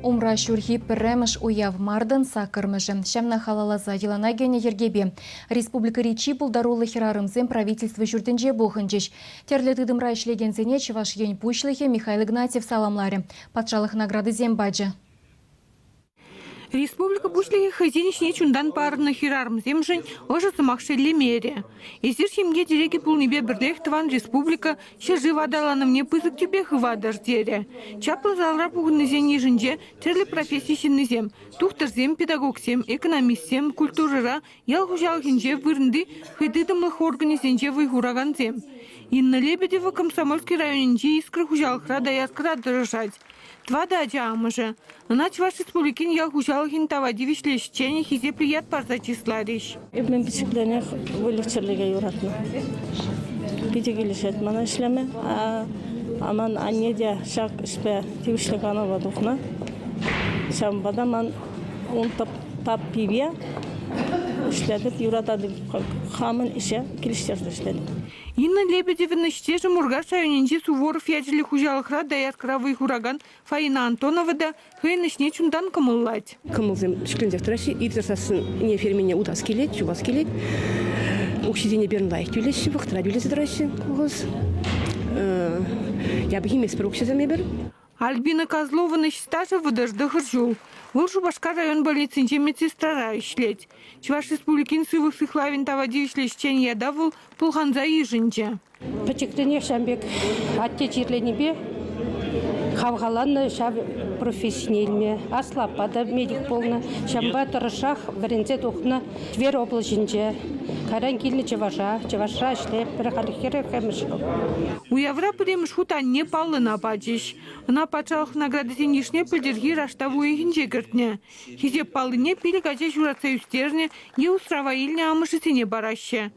Умра шурхи перемеш уяв мардын сакырмыжы. Шамна халалаза елана гене ергебе. Республика Ричи булдарулы хирарымзем правительство жүрдінже бұхынчыш. Терлі тыдымра ішлегензене Чуваш ен пушлыхе Михаил Игнатьев саламлары. Патшалық награды зембаджы. Республика Бушлиги хозяйничне чундан парына хирарм земжень ожа замахши лемере. Издир химге дереки пулнебе бірдех тван республика шержи вадаланы мне пызык тюбех вадар дере. Чаплы залра пугынны зен ежінже терлі профессии шинны зем, тухтар зем, педагог зем, экономист зем, культурыра, ял хужал хинже вырынды хыдыдымлых организенже выйгураган зем. Инна Лебедева Комсомольский районинже искры хужалхра да яскра дырышать. Два дача амыжы. Иначе ваш республикин ял хужалхин тавадивиш лещене хизе прият парза числариш. Мен бисиклене вылечерлиге юратны. Битегилишет мана ишлеме, аман аннеде шак испе тивишлек анова духна. Шамбада ман он тап пиве ишледет юратады хамын ише килиштерді ишледет. Инна Лебедевна штежи Мургаш районинже Суворов ячили хужалхра да яскравый хураган Фаина Антонова да хейнышне чундан камыллать. Камылзем шклендер траши, идерсасын не фермене удас келет, чувас келет. Уксидене берн лайк тюлеши, вахтра дюлезе траши. Я бы химес про уксидене бер. Альбина Козлова на стажа выдажда хыржул. Лучше Башка район больницы медсестра ишлеть. Чуваш республикин сывых сыхлавин тавадивиш лещен ядавул пулханза ежинче. Пачектене шамбек атте чирленебе хавгаланны шав профессионельме аслапада медик полна шамба тарышах варензе тухна Тверь облачинче каран килни чаваша ишлеп перехалихере хемеш. У Европы демыш хута не палы на бачиш. На патшалық награды денешне пылдерги раштаву егінже кіртне. Хизе палыне пили кача журация юстерне и устраваильне амышысене бараще.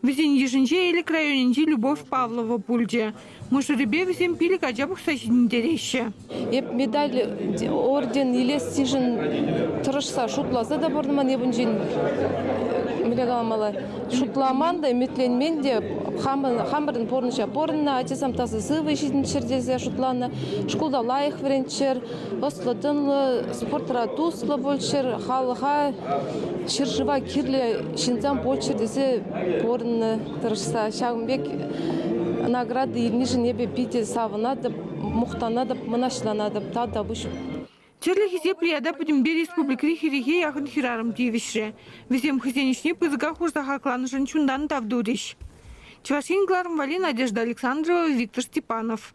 Везен ежінже или районинже Любовь Павлова пульде. Мышырыбе везен пили кача бұқсашын дереще. Медаль, орден, елес сижін тұрышса шутласа да бұрныман ебінжен милегаламала. Шутламан да үмітленмен де хамбырдың порныша порынна, атесам тасы сывы шетін чердезе шутланы, шкулда лайық веренчер, ослыдынлы, спортыра туслы большер, халыға шыржыва кирлі шинзам почердезе порынны тұрышса. Шағымбек награды елнішін ебе пите савынады, мұқтанады, мұнашланады, тада бұш. Черлі хизе прияда пөдімбе республикри хиреге яғын хирарым дейвіші. Везем хизенішне пызыға хурзаға кланышын чундан тавдуриш. Чувашин Гларм Вали, Надежда Александрова, Виктор Степанов.